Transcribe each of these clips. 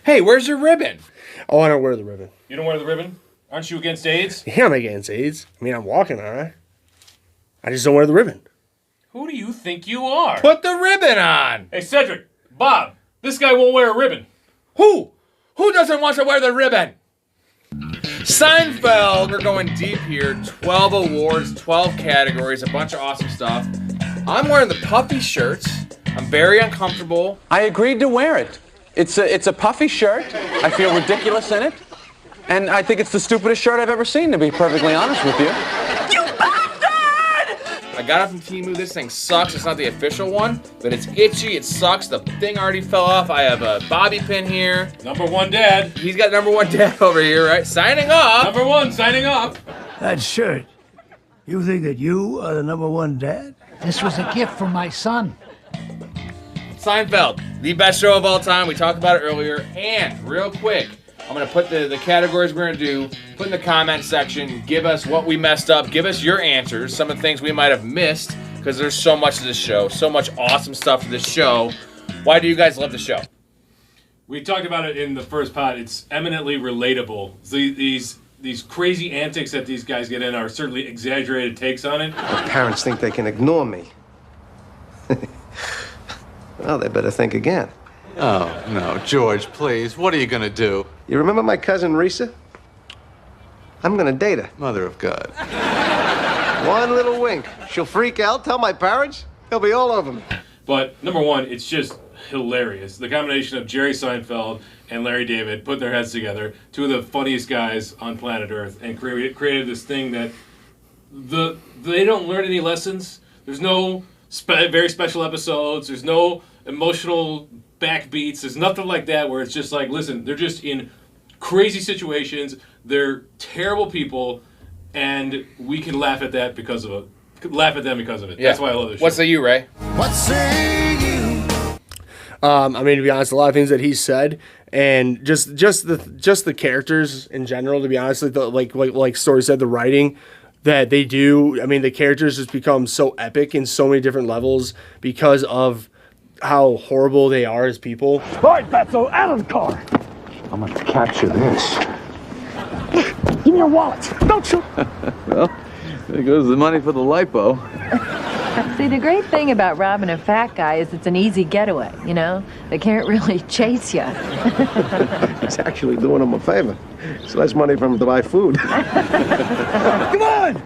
Hey, where's your ribbon? Oh, I don't wear the ribbon. You don't wear the ribbon? Aren't you against AIDS? Yeah, I'm against AIDS. I mean, I'm walking, all right? I just don't wear the ribbon. Who do you think you are? Put the ribbon on. Hey, Cedric, Bob, this guy won't wear a ribbon. Who? Who doesn't want to wear the ribbon? Seinfeld, we're going deep here. 12 awards, 12 categories, a bunch of awesome stuff. I'm wearing the puffy shirts. I'm very uncomfortable. I agreed to wear it. It's a puffy shirt. I feel ridiculous in it. And I think it's the stupidest shirt I've ever seen, to be perfectly honest with you. You bastard! I got it from Temu. This thing sucks. It's not the official one, but it's itchy. It sucks. The thing already fell off. I have a bobby pin here. Number one dad. He's got number one dad over here, right? Signing off. Number one, signing off. That shirt. You think that you are the number one dad? This was a gift from my son. Seinfeld, the best show of all time. We talked about it earlier. And real quick, I'm going to put the categories we're going to do, put in the comment section, give us what we messed up, give us your answers, some of the things we might have missed, because there's so much to this show, so much awesome stuff to this show. Why do you guys love the show? We talked about it in the first pod. It's eminently relatable. These crazy antics that these guys get in are certainly exaggerated takes on it. My parents think they can ignore me. Well, they better think again. Oh, no, George, please. What are you going to do? You remember my cousin Risa? I'm gonna date her. Mother of God. One little wink. She'll freak out, tell my parents, they'll be all over me. But number one, it's just hilarious. The combination of Jerry Seinfeld and Larry David put their heads together, two of the funniest guys on planet Earth, and created this thing that they don't learn any lessons. There's no very special episodes. There's no emotional backbeats. There's nothing like that where it's just like, listen, they're just in crazy situations. They're terrible people, and we can laugh at that because of it. Laugh at them because of it. Yeah. That's why I love this show. What say you, Ray? What say you? I mean, to be honest, a lot of things that he said, and just the characters in general. To be honest, like Story said, the writing that they do. I mean, the characters just become so epic in so many different levels because of how horrible they are as people. All right, Fatso, out of the car. I'm going to capture this. Give me your wallet. Don't you? Well, there goes the money for the lipo. See, the great thing about robbing a fat guy is it's an easy getaway, you know? They can't really chase you. He's actually doing him a favor. It's less money for him to buy food. Come on!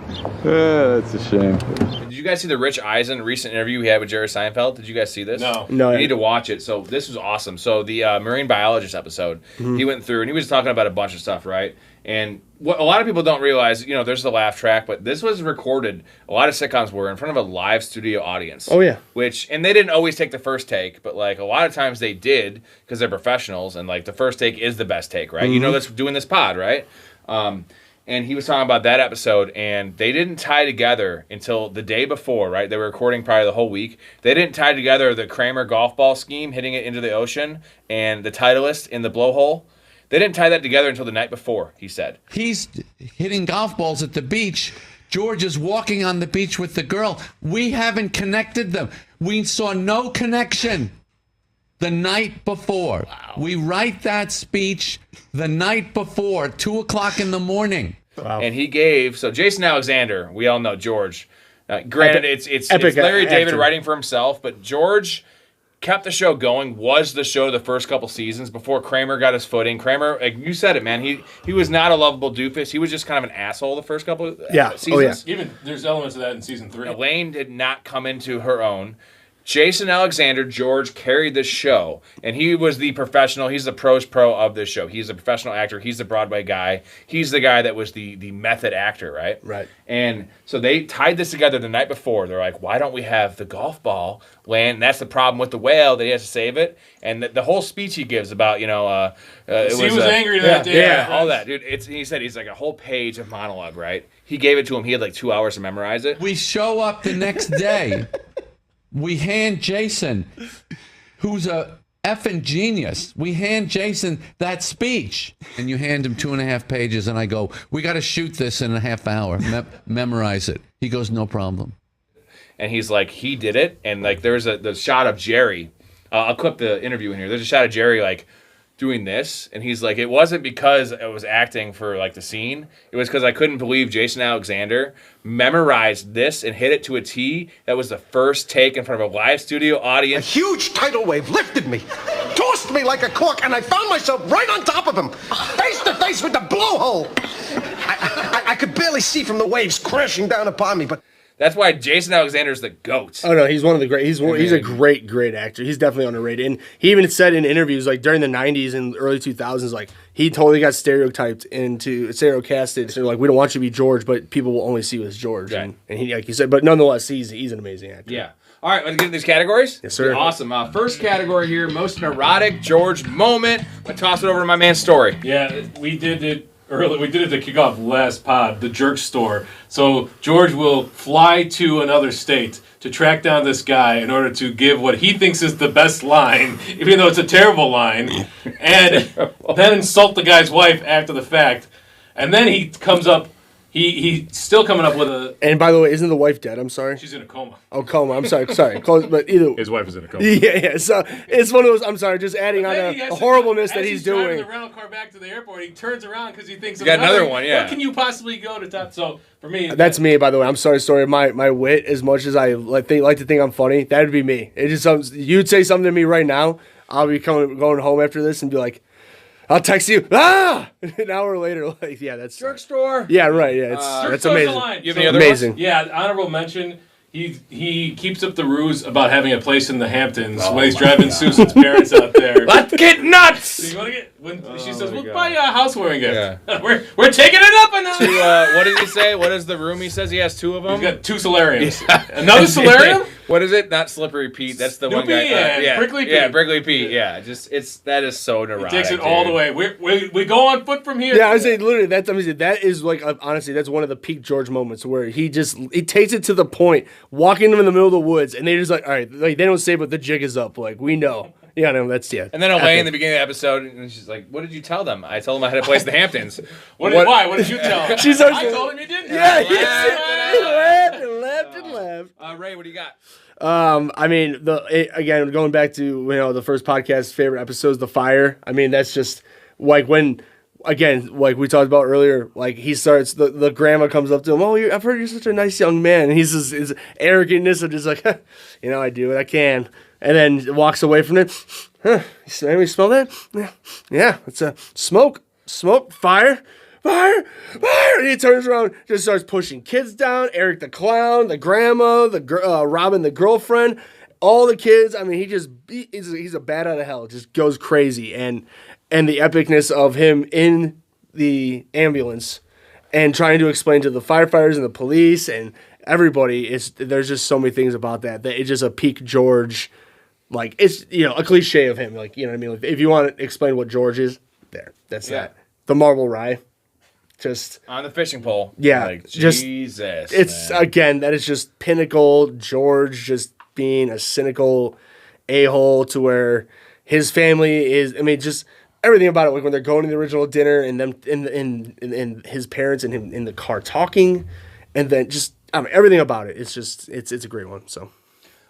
Yeah, that's a shame. Did you guys see the Rich Eisen recent interview he had with Jerry Seinfeld? Did you guys see this? No. You need to watch it. So this was awesome. So the marine biologist episode, he went through and he was talking about a bunch of stuff, right? And what a lot of people don't realize, you know, there's the laugh track, but this was recorded, a lot of sitcoms were in front of a live studio audience. Oh, yeah. And they didn't always take the first take, but like a lot of times they did because they're professionals, and like the first take is the best take, right? You know that's doing this pod, right? And he was talking about that episode, and they didn't tie together until the day before, right? They were recording probably the whole week. They didn't tie together the Kramer golf ball scheme, hitting it into the ocean, and the Titleist in the blowhole. They didn't tie that together until the night before, he said. He's hitting golf balls at the beach. George is walking on the beach with the girl. We haven't connected them. We saw no connection the night before. Wow. We write that speech the night before, 2 o'clock in the morning. Wow. And he gave, so Jason Alexander, we all know George. Granted, it's Larry David writing for himself, but George kept the show going, was the show the first couple seasons before Kramer got his footing. Kramer, like you said it, man, he was not a lovable doofus. He was just kind of an asshole the first couple seasons. Oh, yeah. Even there's elements of that in season 3. Elaine did not come into her own. Jason Alexander, George, carried this show, and he was the professional. He's the pros pro of this show. He's a professional actor. He's the Broadway guy. He's the guy that was the method actor, right? Right. And so they tied this together the night before. They're like, why don't we have the golf ball land? And that's the problem with the whale, that he has to save it. And the whole speech he gives about, you know... he was angry that day. Yeah, all that. Dude, he said he's like a whole page of monologue, right? He gave it to him. He had like 2 hours to memorize it. We show up the next day. We hand Jason, who's a effing genius, we hand Jason that speech. And you hand him 2.5 pages, and I go, we got to shoot this in a half hour. Memorize it. He goes, no problem. And he's like, he did it. And like, there's the shot of Jerry. I'll clip the interview in here. There's a shot of Jerry like doing this, and he's like, it wasn't because I was acting for like the scene. It was because I couldn't believe Jason Alexander memorized this and hit it to a T. That was the first take in front of a live studio A audience. huge tidal wave lifted me, tossed me like a cork, and I found myself right on top of him, face to face with the blowhole. I could barely see from the waves crashing down upon me, but That's why Jason Alexander's the GOAT. Oh no, he's one of the great. He's a great actor. He's definitely underrated. And he even said in interviews like during the '90s and early 2000s, like he totally got stereocasted. So like we don't want you to be George, but people will only see you as George. Right. And he, like you said, but nonetheless, he's an amazing actor. Yeah. All right, let's get into these categories. Yes, sir. Awesome. First category here, most neurotic George moment. I toss it over to my man Story. Yeah, we did it early. We did it to kick off last pod, the jerk store. So George will fly to another state to track down this guy in order to give what he thinks is the best line, even though it's a terrible line, and then insult the guy's wife after the fact. And then he comes up. He's still coming up with a... And by the way, isn't the wife dead? I'm sorry. She's in a coma. Oh, coma. I'm sorry. Close, but either... His wife is in a coma. Yeah. So it's one of those... I'm sorry, just adding on a horribleness that he's doing. Driving the rental car back to the airport, he turns around because he thinks... You got another one, yeah. What can you possibly go to top? So, for me... That's me, by the way. I'm sorry, Story. My wit, as much as I like to think I'm funny, that would be me. It just you'd say something to me right now, I'll be going home after this and be like, I'll text you. An hour later, like, yeah, that's Jerk store. Yeah, right. Yeah, that's amazing. You have any other amazing. ones? Yeah, honorable mention. He keeps up the ruse about having a place in the Hamptons when he's driving Susan's parents out there. Let's get nuts. So you want to get when she says, "We'll buy you a housewarming gift." Yeah. we're taking it up a notch. What did he say? What is the room? He says he has two of them. He's got 2 solariums. Another solarium? What is it? Not Slippery Pete. That's the one guy. And Prickly Pete. Yeah, Prickly Pete. Yeah, that is so neurotic. He takes it all the way. We go on foot from here. Yeah, I was saying literally that is like honestly that's one of the peak George moments where he takes it to the point, walking them in the middle of the woods, and they just like, all right, like they don't say, but the jig is up. Like we know. Yeah, no, that's And then Elaine in the beginning of the episode, and she's like, "What did you tell them?" I told them I had a place in the Hamptons. Why? What did you tell them? I told him you didn't. Yeah, he laughed and laughed. Ray, what do you got? I mean, again going back to the first podcast favorite episodes, the fire. I mean, that's just like when. Again, like we talked about earlier, like he starts, the grandma comes up to him, "Oh, I've heard you're such a nice young man." And he's just, his arrogantness of just like, I do what I can. And then walks away from it. You smell that? Yeah, it's a smoke, fire. And he turns around, just starts pushing kids down. Eric the clown, the grandma, Robin the girlfriend, all the kids. I mean, he's a bat out of hell. Just goes crazy. And the epicness of him in the ambulance and trying to explain to the firefighters and the police and everybody, there's just so many things about that it's just a peak George, like it's a cliche of him, like what I mean. Like, if you want to explain what George is, that's that. The marble rye, just on the fishing pole. Yeah, like, just Jesus. It's man. Again, that is just pinnacle George, just being a cynical a-hole to where his family is. I mean, just. Everything about it, like when they're going to the original dinner and them and his parents and him in the car talking, and then just everything about it. It's a great one. So,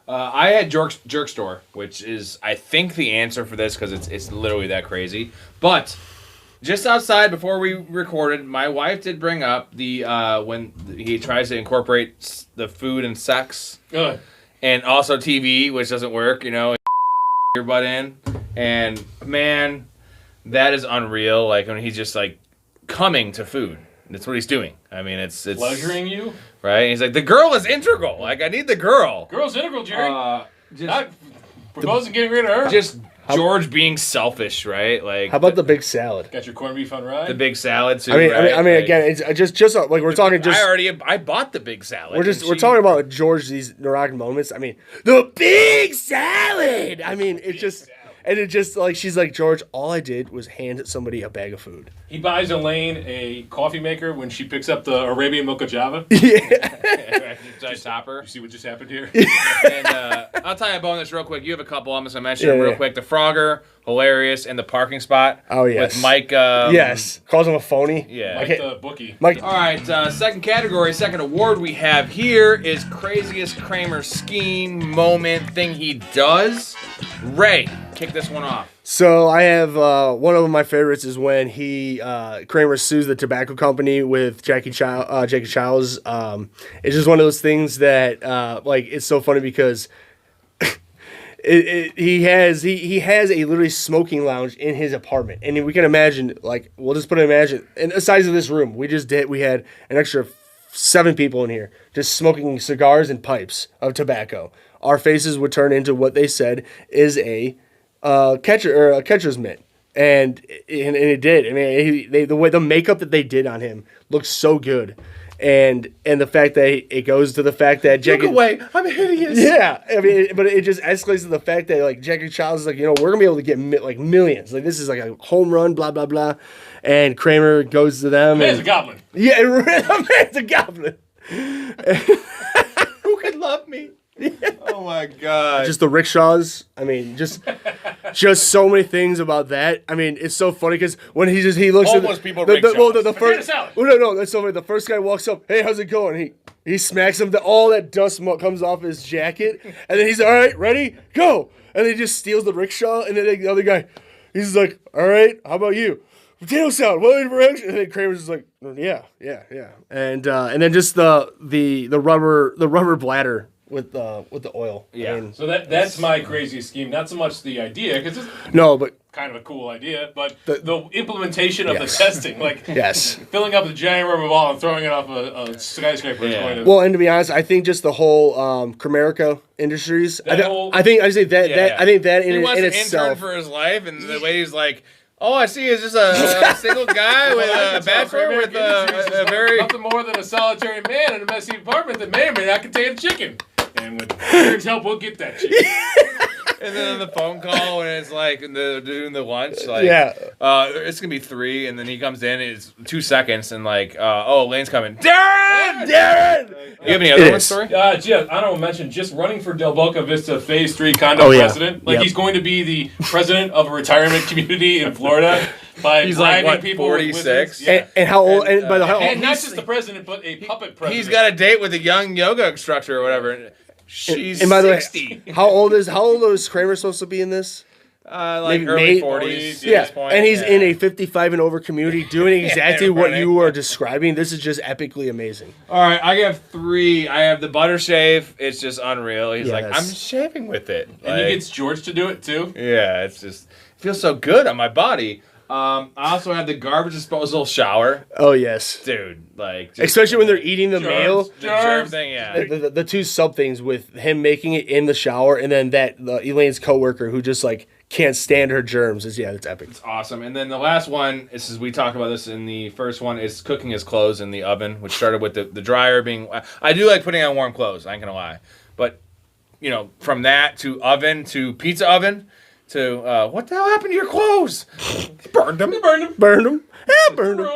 I had Jerk Store, which is I think the answer for this because it's literally that crazy. But just outside before we recorded, my wife did bring up the when he tries to incorporate the food and sex, and also TV, which doesn't work. Your butt in, and man. That is unreal. Like when he's just like coming to food. That's what he's doing. I mean, it's pleasuring you, right? He's like, the girl is integral. Like I need the girl. Girl's integral, Jerry. Not proposing getting rid of her. Just George being selfish, right? Like how about the big salad? Got your corned beef on rye. The big salad too. I mean, again, it's just like we're talking. Just I bought the big salad. We're talking about George. These neurotic moments. I mean, the big salad. I mean, it's just. And it just like she's like, George, all I did was hand somebody a bag of food. He buys Elaine a coffee maker when she picks up the Arabian Mocha Java. Yeah. Topper. You see what just happened here? And I'll tell you a bonus real quick. You have a couple. I'm just gonna mention them real quick. The Frogger, hilarious, and the parking spot. Oh yes. With Mike. Yes. Calls him a phony. Yeah. Mike the bookie. Mike. All right. Second category, second award we have here is craziest Kramer scheme moment thing he does. Ray, kick this one off. So I have one of my favorites is when Kramer sues the tobacco company with Jackie Childs. It's just one of those things that it's so funny because he has a literally smoking lounge in his apartment, and we can imagine we'll just imagine in the size of this room. We had an extra 7 people in here just smoking cigars and pipes of tobacco. Our faces would turn into what they said is a catcher's mitt, and it did. I mean, the way the makeup that they did on him looks so good, and the fact that it goes to the fact that Jackie, look away, I'm hideous. Yeah, I mean, but it just escalates to the fact that Jackie Childs is we're gonna be able to get millions. This is a home run, blah blah blah, and Kramer goes to them. Man's a goblin. Yeah, the man's a goblin. Who could love me? Oh my god! Just the rickshaws. I mean, just so many things about that. I mean, it's so funny because when he looks Homeless at people rickshaws. the first. No, that's so funny. The first guy walks up. Hey, how's it going? He smacks him. All that dust comes off his jacket, and then he's all right, ready, go. And then he just steals the rickshaw, and then the other guy, he's like, all right, how about you? Potato salad, what direction? And then Kramer's just like, yeah, and then just the rubber bladder with the oil. Yeah. So that's my craziest scheme. Not so much the idea, because it's but kind of a cool idea, but the implementation of the testing, yes, filling up the giant rubber ball and throwing it off a skyscraper is going to. Well, and to be honest, I think just the whole Kramerica Industries. I think that he wants in an itself intern for his life, and the way he's like. Oh, I see. It's just a single guy with a bachelor with a very... Nothing more than a solitary man in a messy apartment that may or may not contain a chicken. And with Aaron's help, we'll get that chicken. And then on the phone call when it's doing the lunch, it's going to be 3, and then he comes in, it's 2 seconds, and Lane's coming. Darren! You have any other one story? Honorable mention, just running for Del Boca Vista Phase 3 condo president. He's going to be the president of a retirement community in Florida by bribing people 46? Yeah. And how old? And not just the president, but a puppet president. He's got a date with a young yoga instructor or whatever. She's and by the 60. Way, how old is Kramer supposed to be in this? Early 40s. Yeah, at this point. and he's in a 55 and over community doing exactly what you are describing. This is just epically amazing. All right, I have 3. I have the butter shave. It's just unreal. He's like, I'm shaving with it. And he gets George to do it too. Yeah, it's just it feels so good on my body. I also have the garbage disposal shower. Oh yes, dude. Especially when they're eating the meal. The germ thing, yeah. The 2 sub things with him making it in the shower, and then Elaine's coworker who just can't stand her germs. It's epic. It's awesome. And then the last one is we talked about this in the first one is cooking his clothes in the oven, which started with the dryer being. I do like putting on warm clothes. I ain't gonna lie, but from that to oven to pizza oven. To what the hell happened to your clothes? Burned them. Burned them. Yeah, burned them.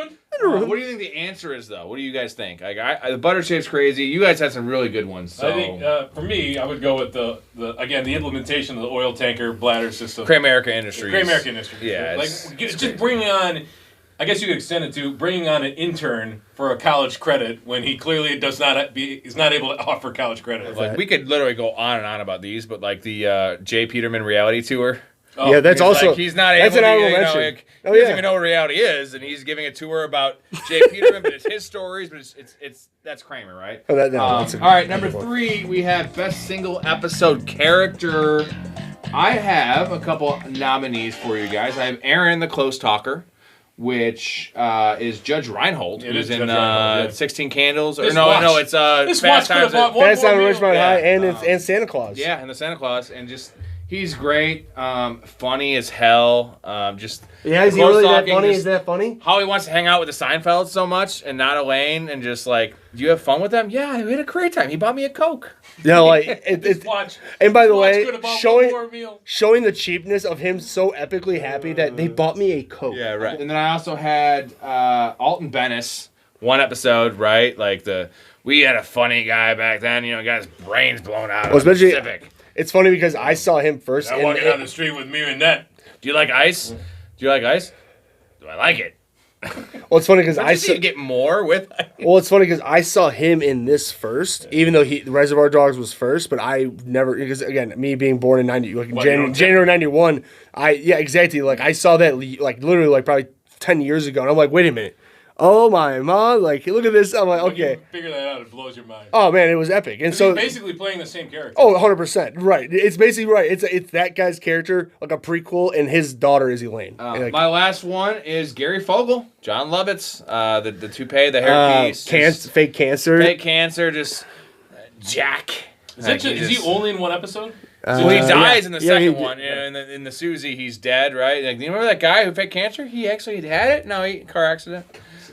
What do you think the answer is, though? What do you guys think? The butter shave's crazy. You guys had some really good ones. So. I think for me, I would go with the implementation of the oil tanker bladder system. Kramerica Industries. Kramerica Industries. Yeah, just bringing on. I guess you could extend it to bringing on an intern for a college credit when he clearly is not able to offer college credit. We could literally go on and on about these, but the Jay Peterman reality tour. Oh, yeah, that's also he's not able to. He doesn't even know what reality is, and he's giving a tour about Jay Peterman, but it's his stories. But it's that's Kramer, right? Oh, all right, number 3, we have best single episode character. I have a couple nominees for you guys. I have Aaron, the Close Talker, which is Judge Reinhold, who's in 16 Candles. It's Fast Times at Richmond High and Santa Claus. Yeah, and the Santa Claus, and just he's great, funny as hell. Is he really that funny? Is that funny? How he wants to hang out with the Seinfelds so much and not Elaine, and just do you have fun with them? Yeah, we had a great time. He bought me a Coke. No, and by the way, showing the cheapness of him so epically happy that they bought me a Coke. Yeah, right. And then I also had Alton Bennis, one episode, right? We had a funny guy back then, got his brains blown out. Especially Civic. It's funny because I saw him first. I'm walking down the street with me and that. Do you like ice? Do I like it? Well, it's funny because I see get more with. Well, it's funny because I saw him in this first, even though Reservoir Dogs was first, but I never, because again, me being born in January 91, exactly. Like I saw that like literally like probably 10 years ago, and I'm like, wait a minute. Oh my mom! Like, look at this. I'm like, When okay. you figure that out, it blows your mind. Oh man, it was epic. And so he's basically playing the same character. Oh, 100%. Right. It's basically right. It's that guy's character, like a prequel, and his daughter is Elaine. My last one is Gary Fogle, John Lovett's, the toupee, the hairpiece. Fake cancer. Fake cancer, just Jack. Is he only in one episode? So he dies in the second one. You know, in the Susie, he's dead, right? Like, do you remember that guy who faked cancer? He actually had it? No, car accident.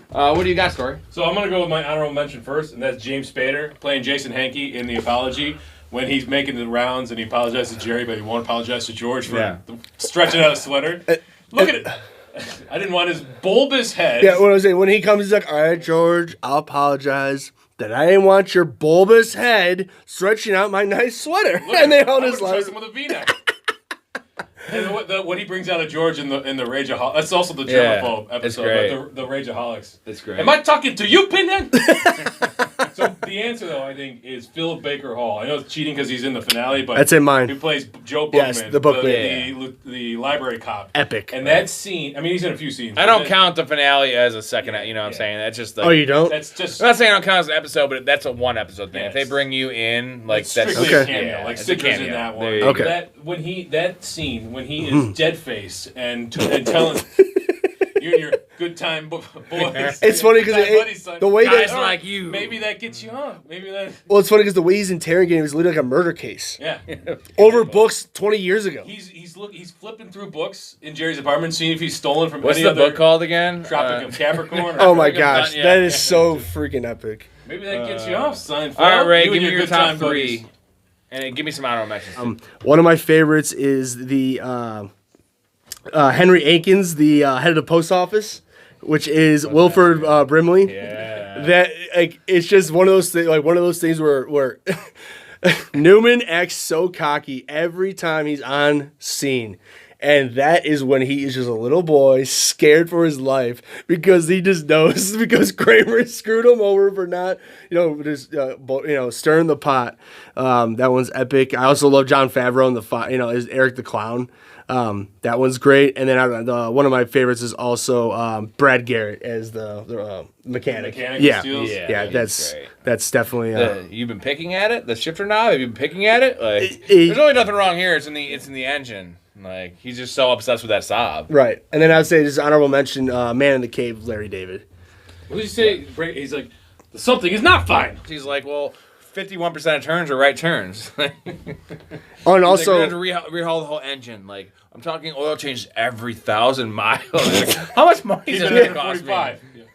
What do you got, Story? So I'm going to go with my honorable mention first, and that's James Spader playing Jason Hankey in The Apology when he's making the rounds and he apologizes to Jerry, but he won't apologize to George for stretching out a sweater. Look at it. I didn't want his bulbous head. Yeah, what I was saying, when he comes, he's like, all right, George, I'll apologize that I didn't want your bulbous head stretching out my nice sweater. And they own his life. Him with a V-neck. And what he brings out of George in the Rageaholics. That's also the germaphobe episode, the Rageaholics. That's great. Am I talking to you, Pinhead? So the answer, though, I think, is Philip Baker Hall. I know it's cheating because he's in the finale, but that's in mine. He plays Joe Bookman, yes, the Bookman. the library cop. Epic. And that scene, I mean, he's in a few scenes. I don't count the finale as a second. You know what I'm saying? That's just. Like, oh, you don't? That's just. I'm not saying I don't count as an episode, but that's a one episode thing. If they bring you in, like that's strictly a cameo. Like Sticker's in that one. Okay. That scene when he is dead face and telling you and your good time boys. It's funny because the way guys like you. Maybe that gets you on. Maybe that. Well, it's funny because the way he's interrogating him is literally like a murder case. Yeah. Over books 20 years ago. He's flipping through books in Jerry's apartment, seeing if he's stolen from What's any the other book called again? Tropic of Capricorn. Oh my gosh, that is so freaking epic. Maybe that gets you off, Seinfeld. All right, Ray, give me your top three. And give me some honorable mentions. One of my favorites is the Henry Akins, the head of the post office, which is Wilford Brimley. Yeah. That like it's just one of those things where Newman acts so cocky every time he's on scene. And that is when he is just a little boy scared for his life because he just knows because Kramer screwed him over for not, stirring the pot. That one's epic. I also love Jon Favreau and as Eric the Clown. That one's great. And then one of my favorites is also Brad Garrett as the mechanic. Yeah, that's definitely. You've been picking at it, the shifter knob. Have you been picking at it? Like, there's really nothing wrong here. It's in the engine. Like, he's just so obsessed with that Saab. Right. And then I would say just honorable mention, Man in the Cave, Larry David. What did you say? He's like, something is not fine. He's like, well, 51% of turns are right turns. Oh, and also... Like, we're going to rehaul the whole engine. Like, I'm talking oil changes every 1,000 miles. Like, how much money does that cost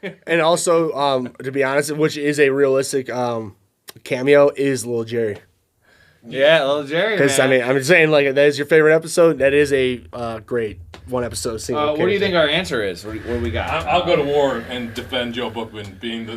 me? And also, to be honest, which is a realistic cameo, is Little Jerry. Yeah, Little Jerry. Because I mean, I'm just saying, like, that is your favorite episode. That is a great one episode. What do you think our answer is? What do we got? I'll go to war and defend Joe Bookman being the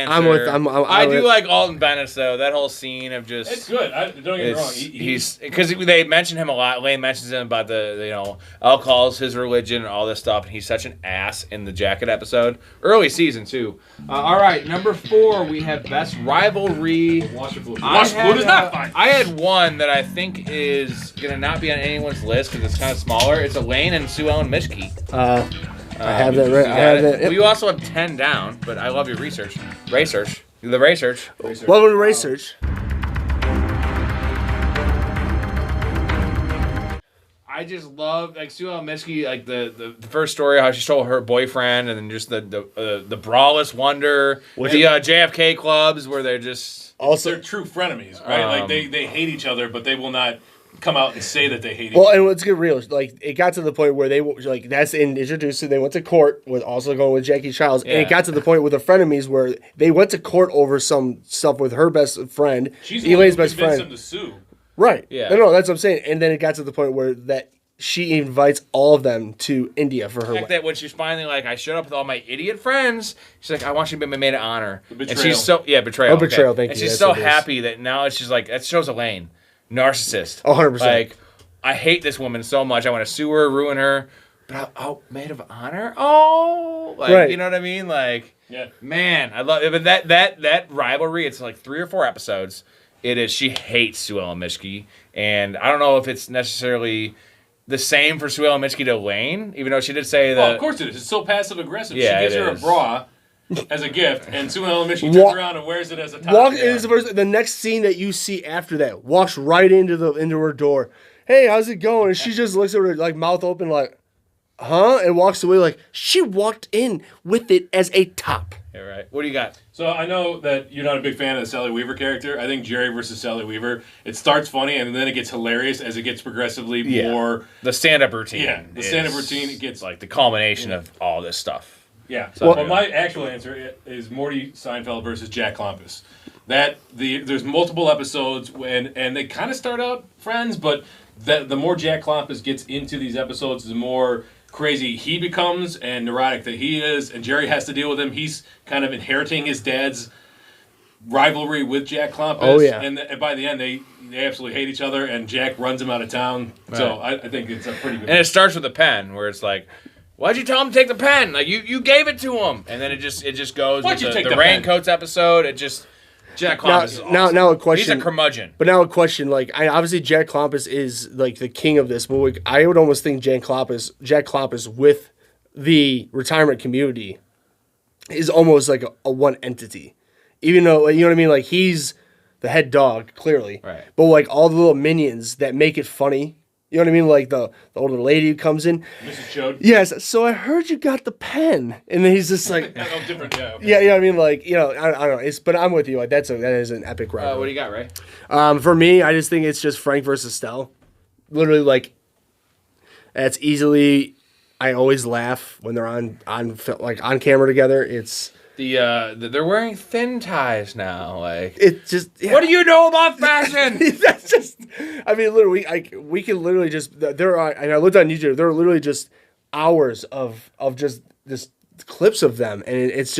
I'm with. I do like Alton Bennett though. That whole scene of just it's good. Don't get me wrong. He's because they mention him a lot. Lane mentions him about the alcohol's his religion and all this stuff. And he's such an ass in the Jacket episode, early season too. All right, number 4 we have best rivalry. Washington is not fine. I had one that I think is gonna not be on anyone's list because it's kind of smaller. It's Elaine and Sue Ellen Mishke. I have that right. I have that. Yep. Well, you also have 10 down, but I love your research. Research. The research. Welcome to research. I just love like Sue Ellen Mishke, like the first story how she stole her boyfriend, and then just the Brawless Wonder, the JFK clubs where they're just they're true frenemies, right? Like they hate each other, but they will not come out and say that they hate each other. Well, and let's get real. Like, it got to the point where they, like, that's introduced to, they went to court with also going with Jackie Childs. Yeah. And it got to the point with the frenemies where they went to court over some stuff with her best friend, Elaine's best friend. Him to sue. Right. Yeah. No, that's what I'm saying. And then it got to the point where that she invites all of them to India for her wedding. That when she's finally like, I showed up with all my idiot friends, she's like, I want you to be my maid of honor. Betrayal. And she's so, betrayal. Oh, betrayal, thank you. And she's so happy that now she's like, that shows Elaine. Narcissist. 100%. Like, I hate this woman so much. I want to sue her, ruin her. But maid of honor? Oh, like Right. you know what I mean? Like, Yeah. man, I love it. But that rivalry, it's like 3 or 4 episodes. It is. She hates Sue Ellen Mitchke, and I don't know if it's necessarily the same for Sue Ellen Mitchke to Elaine, even though she did say that. Well, of course it is. It's so passive aggressive. Yeah, she gives it her is. a bra as a gift, and Sue Ellen Mitchke turns around and wears it as a top. The next scene that you see after that walks right into her door. Hey, how's it going? And she just looks at her like mouth open, like, huh? And walks away like she walked in with it as a top. Yeah, right. What do you got? So I know that you're not a big fan of the Sally Weaver character. I think Jerry versus Sally Weaver, it starts funny and then it gets hilarious as it gets progressively more. The stand-up routine. Yeah, the stand-up routine, it gets like the culmination of all this stuff. Yeah. So, But my actual answer is Morty Seinfeld versus Jack Klompus. There's multiple episodes and they kind of start out friends, but the more Jack Klompus gets into these episodes, the more crazy he becomes and neurotic that he is, and Jerry has to deal with him. He's kind of inheriting his dad's rivalry with Jack Klompus. Oh, yeah. And by the end, they absolutely hate each other, and Jack runs him out of town. Right. So I think it's a pretty good. And it starts with a pen, where it's like, why'd you tell him to take the pen? Like you gave it to him, and then it just goes. Why'd with you the, take the the pen? raincoats episode. It just Jack Klompus is awesome. Now a question. He's a curmudgeon. But now a question, like obviously Jack Klompus is like the king of this, but like, I would almost think Jack Klompus with the retirement community is almost like a one entity. Even though, you know what I mean? Like he's the head dog, clearly. Right. But like all the little minions that make it funny. You know what I mean? Like the older lady who comes in. Mrs. Chode. Yes, so I heard you got the pen. And then he's just like Oh, different, yeah. Okay. yeah, you know what I mean? Like, you know, I don't know. But I'm with you. Like that is an epic rivalry. What do you got, Ray? For me, I just think it's just Frank versus Estelle. Literally, like, that's easily. I always laugh when they're on camera together. It's They're wearing thin ties now. Like it just. Yeah. What do you know about fashion? That's just. I mean, literally, we can literally just. There are, and I looked on YouTube. There are literally just hours of just clips of them, and it's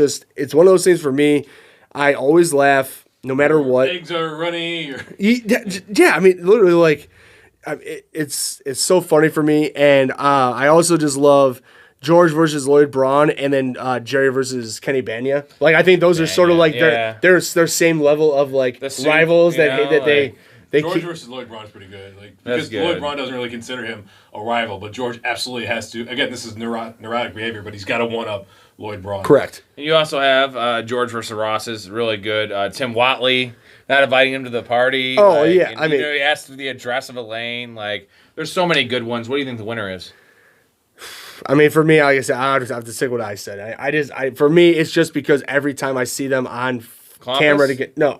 one of those things for me. I always laugh no matter what. Eggs are runny. Or... Yeah, I mean, literally, like, it's so funny for me, and I also just love George versus Lloyd Braun, and then Jerry versus Kenny Bania. Like, I think those are sort of like their same level of like rivals they George keep. versus Lloyd Braun is pretty good. Like That's because good. Lloyd Braun doesn't really consider him a rival, but George absolutely has to. Again, this is neurotic behavior, but he's got to one up Lloyd Braun. Correct. And you also have George versus Ross is really good. Tim Watley not inviting him to the party. Oh, like, yeah, and, I mean- he asked for the address of Elaine. Like, there's so many good ones. What do you think the winner is? I mean, for me, like I said, I have to stick with what I said. For me, it's just because every time I see them on camera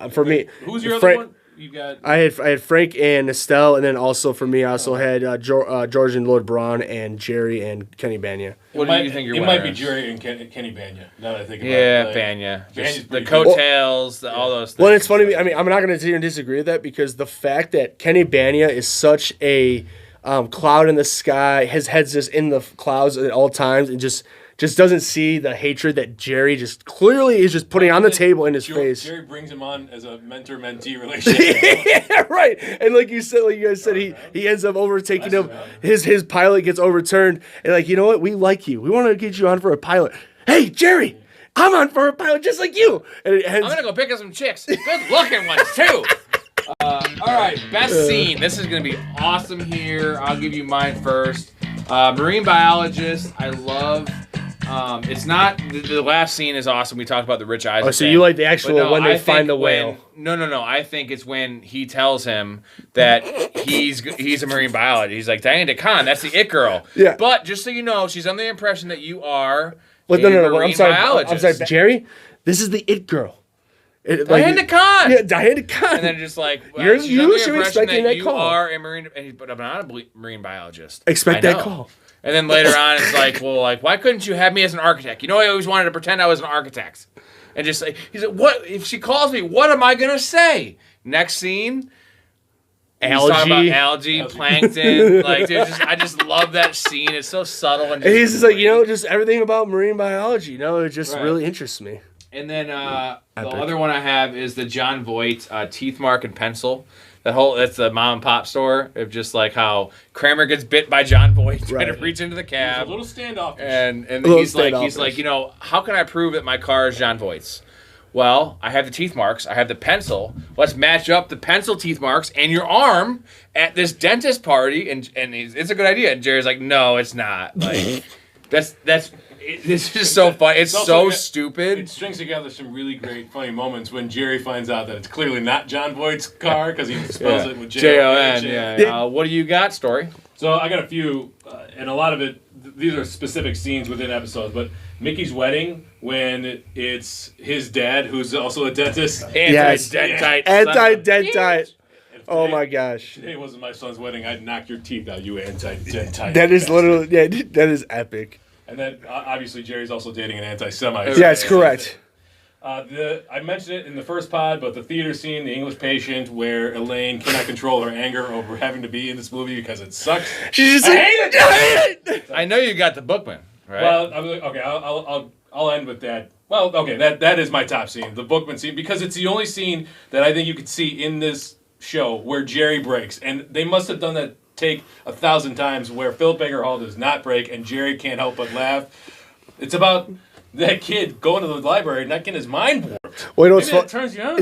for me. Who's your other one? You got. I had Frank and Estelle, and then also for me, I also had George and Lloyd Braun and Jerry and Kenny Bania. What do you think your It winner might be is? Jerry and Kenny Bania. Now that I think about Yeah, it. Bania. Banya's Just the pretty good. coattails, all those things. Well, it's funny. I mean, I'm not going to sit here and disagree with that because the fact that Kenny Bania is such a cloud in the sky, his head's just in the clouds at all times, and just doesn't see the hatred that Jerry just clearly is just putting on the table in his face. Jerry brings him on as a mentor-mentee relationship. Yeah, right. And like you guys said, he ends up overtaking him. His pilot gets overturned, and like, you know what? We like you. We want to get you on for a pilot. Hey, Jerry, I'm on for a pilot just like you. And it ends, I'm gonna go pick up some chicks. Good looking ones too. All right, best scene. This is gonna be awesome here. I'll give you mine first. Marine biologist. I love. It's not the last scene is awesome. We talked about the Rich Eisen. Oh, so you like the actual when they find the when- whale? No. I think it's when he tells him that he's a marine biologist. He's like, Diana Khan, that's the it girl. Yeah. But just so you know, she's under the impression that you are But a no. marine I'm sorry, biologist. Jerry. This is the it girl. Diana Khan. Yeah, Diana Khan. And then just like, You're- she's you under the should be impression expecting that you call. are a marine, but I'm not a marine biologist. Expect I that know. call. And then later on, it's like, well, like, why couldn't you have me as an architect? You know, I always wanted to pretend I was an architect. And just like, he's like, what if she calls me? What am I gonna say? Next scene, he's talking about algae, plankton. Like, dude, I just love that scene. It's so subtle and And he's just like, just everything about marine biology. It just Right. really interests me. And then the other one I have is the John Voight teeth mark and pencil. That's the mom and pop store of just like how Kramer gets bit by John Voight trying to reach into the cab. A little standoffish. And he's like, how can I prove that my car is John Voight's? Well, I have the teeth marks. I have the pencil. Let's match up the pencil teeth marks and your arm at this dentist party, and it's a good idea. And Jerry's like, no, it's not. Like, it's just so funny. It's so stupid. It strings together some really great, funny moments when Jerry finds out that it's clearly not John Voight's car because he spells it with Jon. Yeah. What do you got, Story? So I got a few, and a lot of it. These are specific scenes within episodes, but Mickey's wedding when it's his dad who's also a dentist. Anti-dentite. Oh my gosh. Today wasn't my son's wedding. I'd knock your teeth out, you anti-dentite. That is literally, that is epic. And then obviously Jerry's also dating an anti-Semite. Yes, correct. I mentioned it in the first pod, but the theater scene, the English patient, where Elaine cannot control her anger over having to be in this movie because it sucks. She's just I hate it. I know you got the Bookman, right? Well, okay, I'll end with that. Well, okay, that is my top scene, the Bookman scene, because it's the only scene that I think you could see in this show where Jerry breaks, and they must have done that take 1,000 times where Philip Baker Hall does not break and Jerry can't help but laugh. It's about that kid going to the library and not getting his mind warped. Well, it's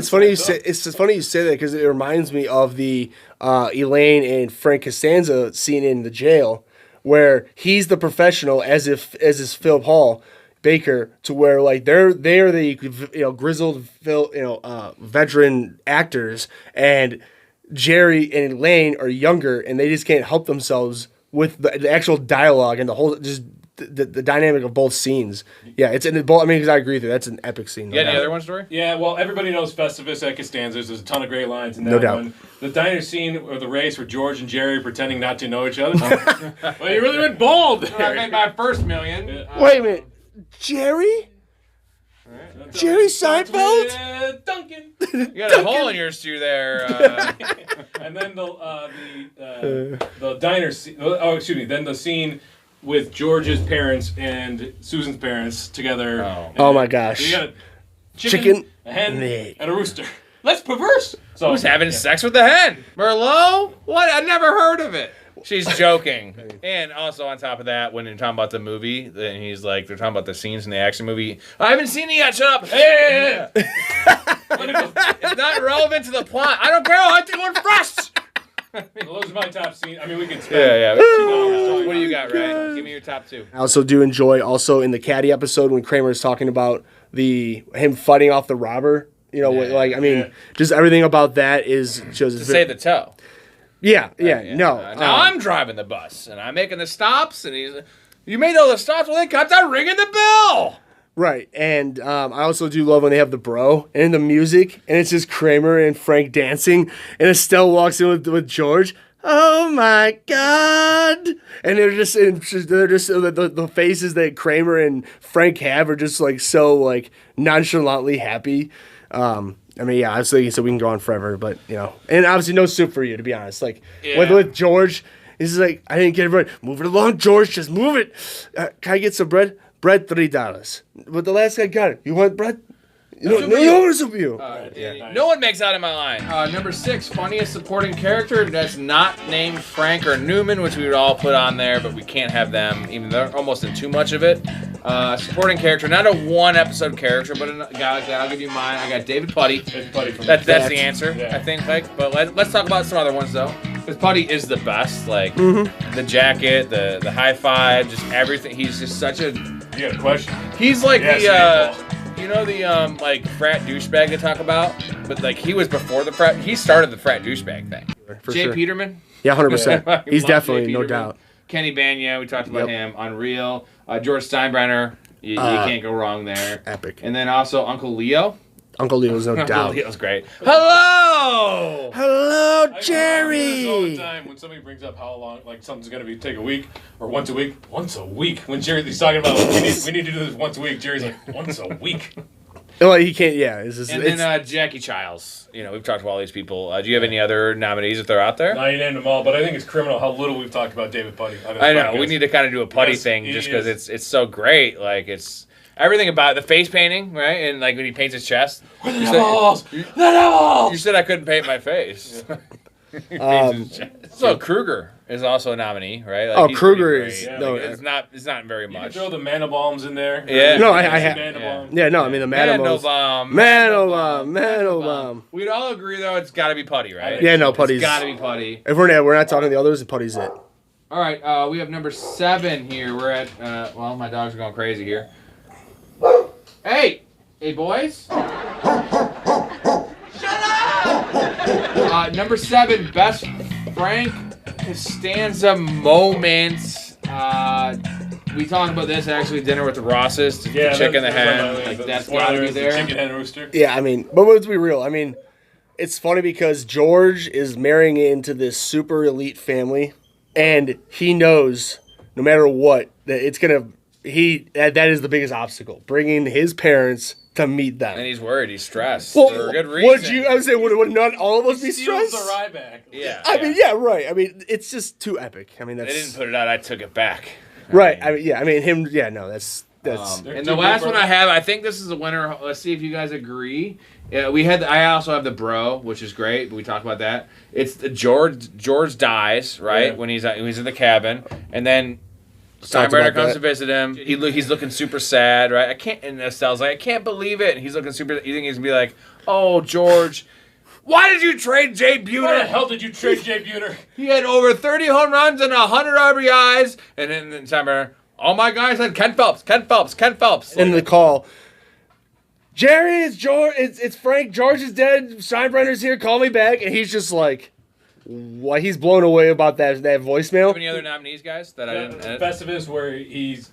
funny you say that because it reminds me of the Elaine and Frank Costanza scene in the jail where he's the professional as is Philip Hall Baker, to where like they're the grizzled veteran actors, and Jerry and Elaine are younger and they just can't help themselves with the actual dialogue and the whole just the dynamic of both scenes. Yeah, it's in both. I mean, because I agree with you, that's an epic scene. You got any other one, Story? Yeah, well, everybody knows Festivus at Costanza's. There's a ton of great lines in that no doubt. one. The diner scene or the race where George and Jerry pretending not to know each other. Well, you really went bald there. I made my first million. Wait a minute, Jerry? Jerry Seinfeld? Duncan. You got a hole in your shoe there. And then the diner scene. Oh, excuse me. Then the scene with George's parents and Susan's parents together. Oh my gosh. So you got a chicken, a hen, and a rooster. That's perverse. So, who's having sex with the hen? Merlot? What? I never heard of it. She's joking. And also on top of that, when you're talking about the movie, then he's like, they're talking about the scenes in the action movie. I haven't seen it yet. Shut up. Hey! It's not relevant to the plot. I don't care. I have to go first. Well, those are my top scenes. I mean, we can spend 2 hours. What do you got, Ray? Give me your top two. I also do enjoy in the Caddy episode when Kramer is talking about him fighting off the robber. Just everything about that is just to save the toe. Yeah. No. Now I'm driving the bus and I'm making the stops, and you made all the stops. Well, they got that ringing the bell. Right, and I also do love when they have the bro and the music, and it's just Kramer and Frank dancing, and Estelle walks in with George. Oh my God! And they're just the faces that Kramer and Frank have are just like so like nonchalantly happy. I mean, yeah, obviously, so we can go on forever, but and obviously no soup for you, to be honest. Like with George, he's just like, I didn't get bread. Move it along, George. Just move it. Can I get some bread? Bread, $3. But the last guy got it. You want bread? No soup for you. No one makes out of my line. Number 6, funniest supporting character that's not named Frank or Newman, which we would all put on there, but we can't have them, even though they're almost in too much of it. Supporting character, not a one-episode character, but a guy like that. I'll give you mine. I got David Puddy. That's the answer, I think. But let's talk about some other ones, though. Because Puddy is the best. Like, the jacket, the high five, just everything. He's just such a... You got a question? He's like the frat douchebag they talk about, but like he was before the frat. He started the frat douchebag thing. Jay Peterman. Yeah, 100%. He's definitely no doubt. Kenny Banya, we talked about him. Unreal. George Steinbrenner. You can't go wrong there. Epic. And then also Uncle Leo. Uncle Leo's no doubt. Uncle Leo's great. Hello, Jerry. All the time when somebody brings up how long, like something's gonna take a week or once a week. Once a week. When Jerry's talking about we need to do this once a week, Jerry's like once a week. Well, he can't. Yeah. Then Jackie Childs. We've talked about all these people. Do you have any other nominees if they're out there? No, you named them all, but I think it's criminal how little we've talked about David Puddy. I know. We need to kind of do a Puddy thing just because it's so great. Like it's. Everything about the face painting, right? And like when he paints his chest. Where the devils? The devils! You said I couldn't paint my face. So Kruger is also a nominee, right? Like, Oh, he's Kruger pretty is- great. no, Like, it's not very You can much. throw the Manabombs in there. Yeah. No, Manabomb. I mean the Manobomb. Manobomb. We'd all agree though it's got to be Putty, right? Yeah, no, Putty's It's got to be Putty. If we're not talking the others, Putty's it. All right, we have number 7 here. We're at well, my dogs are going crazy here. Hey, boys. Number 7, best Frank Costanza moments. We talked about this actually. Dinner with the Rosses, the chicken, the hen. Like that's got to be there. Chicken hen rooster. Yeah, I mean, but let's be real. I mean, it's funny because George is marrying into this super elite family, and he knows no matter what that it's gonna. That is the biggest obstacle, bringing his parents to meet them. And he's worried. He's stressed Well, for a good reason. Would not all of us be Seals stressed? the Ryback. Yeah. I mean, yeah, right. I mean, it's just too epic. I mean, They that's didn't put it out. I took it back. right. I mean, yeah. I mean, him. Yeah, no, that's. And the last one I have, I think this is a winner. Let's see if you guys agree. Yeah, I also have the bro, which is great, but we talked about that. It's the George dies, right? Yeah. When he's in the cabin, and then Steinbrenner comes to visit him. He's looking super sad, right? And Estelle's like, I can't believe it. And he's looking super. You think he's gonna be like, oh, George, why did you trade Jay Buhner? Why the hell did you trade Jay Buhner? He had over 30 home runs and 100 RBIs, and then Steinbrenner, all my guys said Ken Phelps. In the call, Jerry, it's George. It's Frank. George is dead. Steinbrenner's here. Call me back. And he's just like, what? He's blown away about that voicemail. Any other nominees, guys? That I didn't. Festivus, where he's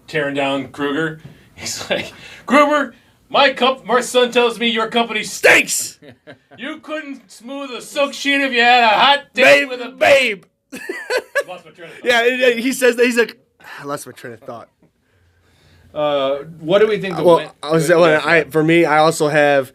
tearing down Kruger. He's like, Kruger, my son tells me your company stinks. You couldn't smooth a silk sheet if you had a hot date with a babe. Lost my train of thought. Yeah, he says that. He's like, I lost my train of thought. What do we think? For me, I also have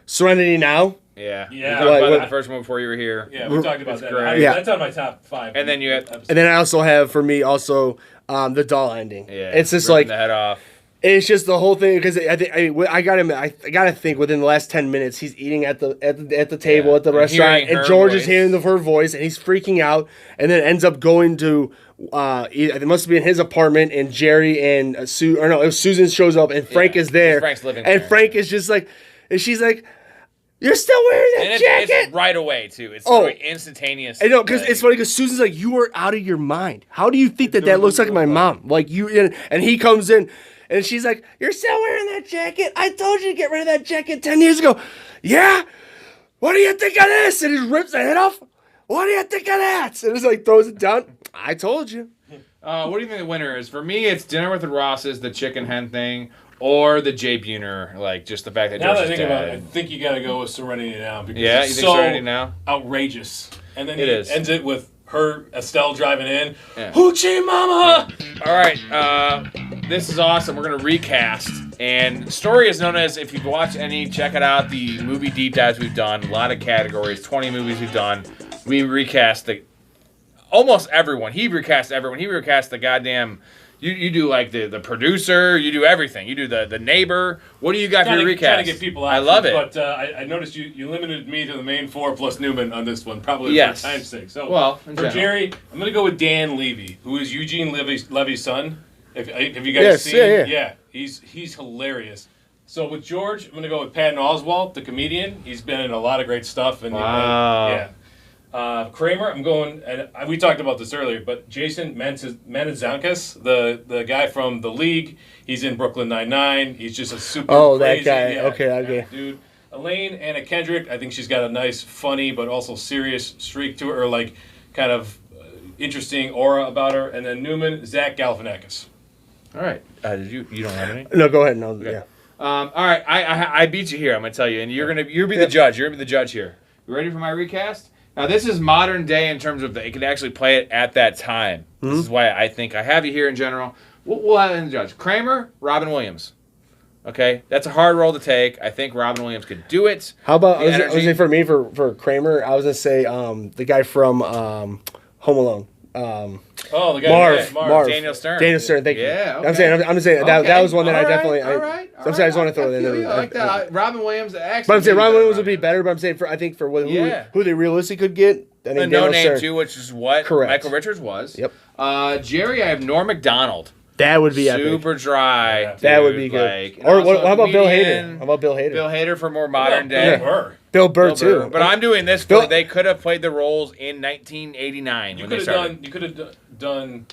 Serenity Now. Yeah. Yeah. We talked about that the first one before you were here. Yeah, we talked about that. Great. That's on my top 5. And then you have, And then I also have for me the doll ending. yeah, It's just ripping like the head off. it's just the whole thing because I gotta think within the last 10 minutes he's eating at the table at the And restaurant hearing her and George is voice. hearing her voice and he's freaking out and then ends up going to it must be in his apartment and Jerry and Susan shows up and Frank is there Frank's living and there. Frank is just like and she's like, you're still wearing that And jacket? it's right away too. It's like instantaneous. I know, because it's funny because Susan's like, you are out of your mind. How do you think that looks like my mom? Like you, and he comes in, and she's like, you're still wearing that jacket? I told you to get rid of that jacket 10 years ago. Yeah? What do you think of this? And he rips the head off. What do you think of that? And just like throws it down. I told you. What do you think the winner is? For me, it's Dinner with the Rosses, the chicken hen thing, or the Jay Buhner, like just the fact that Now George that I is think dead. about it, I think you got to go with Serenity Now because Yeah, it's you think so Serenity Now? outrageous. And then It he is. ends it with her, Estelle, driving in. Yeah. Hoochie Mama! All right, this is awesome. We're gonna recast, and the story is known as. If you've watched any, check it out. The movie deep dives we've done, a lot of categories, 20 movies we've done. We recast almost everyone. He recast everyone. He recast the goddamn. You do like the producer. You do everything. You do the neighbor. What do you got for your recast? Trying to get people out. I love it. But I noticed you limited me to the main 4 plus Newman on this one, probably Yes. for time's sake. So Well, in for general. Jerry, I'm going to go with Dan Levy, who is Eugene Levy's son. Have you guys Yes, seen? yeah. He's hilarious. So with George, I'm going to go with Patton Oswalt, the comedian. He's been in a lot of great stuff. And Wow. yeah. Kramer, I'm going, and we talked about this earlier, but Jason Mantzoukas, the guy from The League, he's in Brooklyn Nine-Nine. He's just a super That crazy, guy. Okay. dude. Elaine Anna Kendrick, I think she's got a nice, funny, but also serious streak to her, or like kind of interesting aura about her. And then Newman, Zach Galifianakis. All right. Did you don't have any? No, go ahead. No, yeah. All right. I beat you here. I'm gonna tell you, and you'll be the judge. You're gonna be the judge here. You ready for my recast? Now, this is modern day in terms of it can actually play it at that time. Mm-hmm. This is why I think I have you here in general. We'll have the judge. Kramer, Robin Williams. Okay? That's a hard role to take. I think Robin Williams could do it. How about, The I was saying for me, for Kramer, I was going to say the guy from Home Alone. the guy. Marv. Daniel Stern. Thank you. Yeah, I'm saying that was one that I definitely. All right. I'm saying I just want to throw it in there. I like that. Robin Williams. But I'm saying Robin Williams would be better. But I'm saying I think for who they realistically could get. I think No Name too, which is what Michael Richards was. Yep. Jerry, I have Norm Macdonald. That would be super epic. dry. Yeah. That would be good. Or how about Bill Hader? Bill Hader for more modern day. Bill Burr too. But I'm doing this for they could have played the roles in 1989 when they started. You could have done